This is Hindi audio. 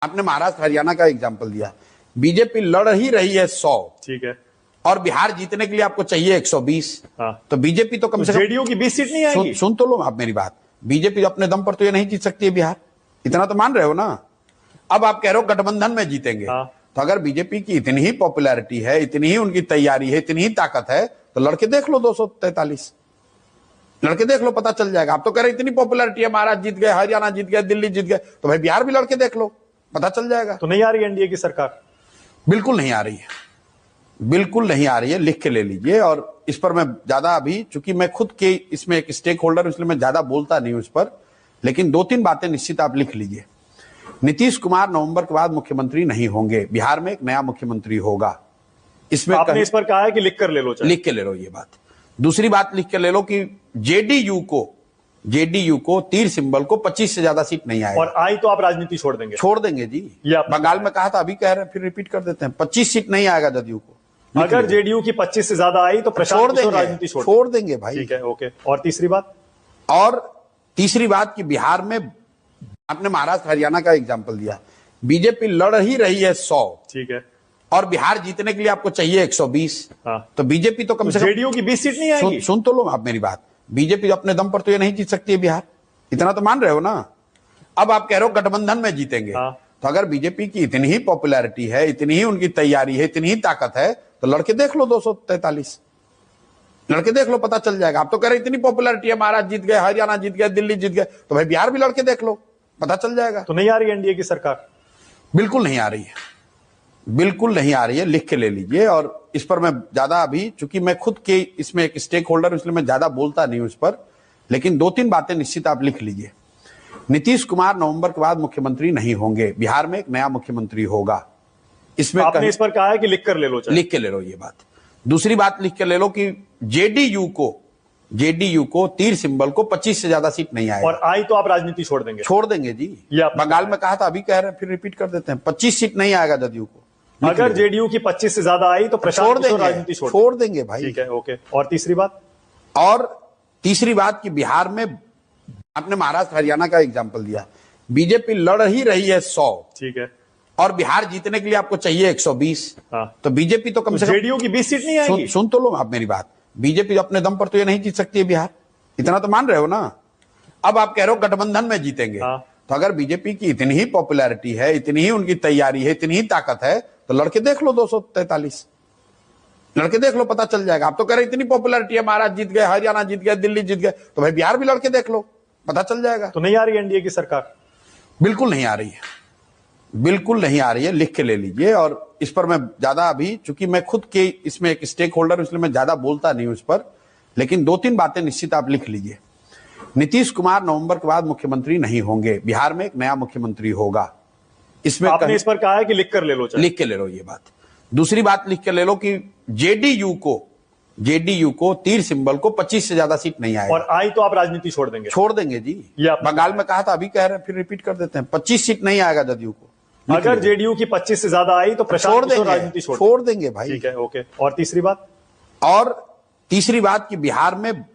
आपने महाराष्ट्र हरियाणा का एग्जाम्पल दिया। बीजेपी लड़ ही रही है 100, ठीक है, और बिहार जीतने के लिए आपको चाहिए 120। हाँ। तो बीजेपी तो कम से कम जेडीयू की 20 सीट नहीं आएगी। सुन तो लो आप मेरी बात। बीजेपी अपने दम पर तो ये नहीं जीत सकती है बिहार, इतना तो मान रहे हो ना। अब आप कह रहे हो गठबंधन में जीतेंगे, हाँ। तो अगर बीजेपी की इतनी ही पॉपुलैरिटी है, इतनी ही उनकी तैयारी है, इतनी ही ताकत है, तो लड़के देख लो 243 लड़के देख लो, पता चल जाएगा। आप तो कह रहे इतनी पॉपुलैरिटी है, महाराष्ट्र जीत गए, हरियाणा जीत गए, दिल्ली जीत गए, तो भाई बिहार भी लड़के देख लो, पता चल जाएगा। तो नहीं आ रही एनडीए की सरकार? बिल्कुल नहीं आ रही है, बिल्कुल नहीं आ रही है, लिख के ले लीजिए। और इस पर मैं ज्यादा अभी, चूंकि मैं खुद के इसमें एक स्टेक होल्डर हूं, इसलिए मैं ज्यादा बोलता नहीं हूं इस पर, लेकिन 2-3 बातें निश्चित आप लिख लीजिए। नीतीश कुमार नवंबर के बाद मुख्यमंत्री नहीं होंगे, बिहार में एक नया मुख्यमंत्री होगा। इसमें आपने इस पर कहा है कि लिख कर ले लो, लिख के ले लो ये बात। दूसरी बात लिख के ले लो कि जेडीयू को तीर सिंबल को 25 से ज्यादा सीट नहीं आएगी। और आई तो आप राजनीति छोड़ देंगे? छोड़ देंगे जी। बंगाल में कहा था, अभी कह रहे हैं, फिर रिपीट कर देते हैं, 25 सीट नहीं आएगा जदयू को। अगर जेडीयू की 25 से ज्यादा आई तो छोड़ देंगे, राजनीति छोड़ देंगे भाई। ठीक है, ओके। और तीसरी बात कि बिहार में आपने महाराष्ट्र हरियाणा का एग्जाम्पल दिया। बीजेपी लड़ ही रही है 100, ठीक है, और बिहार जीतने के लिए आपको चाहिए 120। हाँ। तो बीजेपी तो कम से कम जेडीयू की 20 सीट नहीं आएगी। सुन तो लो आप मेरी बात। बीजेपी अपने दम पर तो ये नहीं जीत सकती है बिहार, इतना तो मान रहे हो ना। अब आप कह रहे हो गठबंधन में जीतेंगे, हाँ। तो अगर बीजेपी की इतनी ही पॉपुलैरिटी है, इतनी ही उनकी तैयारी है, इतनी ही ताकत है, तो लड़के देख लो 243 लड़के देख लो, पता चल जाएगा। आप तो कह रहे इतनी पॉपुलैरिटी है, महाराष्ट्र जीत गए, हरियाणा जीत गए, दिल्ली जीत गए, तो भाई बिहार भी लड़के देख लो, पता चल जाएगा। तो नहीं आ रही एनडीए की सरकार? बिल्कुल नहीं आ रही है, बिल्कुल नहीं आ रही है, लिख के ले लीजिए। और इस पर मैं ज्यादा अभी, चूंकि मैं खुद के इसमें एक स्टेक होल्डर हूं, इसलिए मैं ज्यादा बोलता नहीं हूं इस पर, लेकिन 2-3 बातें निश्चित आप लिख लीजिए। नीतीश कुमार नवंबर के बाद मुख्यमंत्री नहीं होंगे, बिहार में एक नया मुख्यमंत्री होगा। इसमें आपने इस पर कहा है कि लिख कर ले लो, लिख के ले लो ये बात। दूसरी बात लिख के ले लो कि जेडीयू को तीर सिंबल को 25 से ज्यादा सीट नहीं आएगी। और आई तो आप राजनीति छोड़ देंगे? छोड़ देंगे जी। बंगाल में कहा था, अभी कह रहे हैं, फिर रिपीट कर देते हैं, 25 सीट नहीं आएगा जदयू को। अगर जेडीयू की 25 से ज्यादा आई तो छोड़ देंगे भाई। ठीक है, ओके। और तीसरी बात कि बिहार में आपने महाराष्ट्र हरियाणा का एग्जाम्पल दिया। बीजेपी लड़ ही रही है 100, ठीक है, और बिहार जीतने के लिए आपको चाहिए 120। हाँ। तो बीजेपी तो कम से कम जेडीयू की 20 सीट नहीं आएगी। सुन तो लो आप मेरी बात। बीजेपी अपने दम पर तो ये नहीं जीत सकती है बिहार, इतना तो मान रहे हो ना। अब आप कह रहे हो गठबंधन में जीतेंगे, हाँ। तो अगर बीजेपी की इतनी ही पॉपुलैरिटी है, इतनी ही उनकी तैयारी है, इतनी ही ताकत है, तो लड़के देख लो 243 लड़के देख लो, पता चल जाएगा। आप तो कह रहे इतनी पॉपुलैरिटी है, महाराष्ट्र जीत गए, हरियाणा जीत गए, दिल्ली जीत गए, तो भाई बिहार भी लड़के देख लो, पता चल जाएगा। तो नहीं आ रही एनडीए की सरकार? बिल्कुल नहीं आ रही है, बिल्कुल नहीं आ रही है, लिख के ले लीजिए। और इस पर मैं ज्यादा अभी, चूंकि मैं खुद के इसमें एक स्टेक होल्डर हूं, इसलिए मैं ज्यादा बोलता नहीं हूं इस पर, लेकिन 2-3 बातें निश्चित आप लिख लीजिए। नीतीश कुमार नवंबर के बाद मुख्यमंत्री नहीं होंगे, बिहार में एक नया मुख्यमंत्री होगा। इसमें आपने इस पर कहा है कि लिख कर ले लो, लिख के ले लो ये बात। दूसरी बात लिख के ले लो कि जेडीयू को तीर सिंबल को 25 से ज्यादा सीट नहीं आएगी। और आई तो आप राजनीति छोड़ देंगे? जी। बंगाल में कहा था, अभी कह रहे हैं, फिर रिपीट कर देते हैं, 25 सीट नहीं आएगा जदयू को। अगर जेडीयू की 25 से ज्यादा आई तो राजनीति छोड़ देंगे भाई। ठीक है, ओके। और तीसरी बात कि बिहार में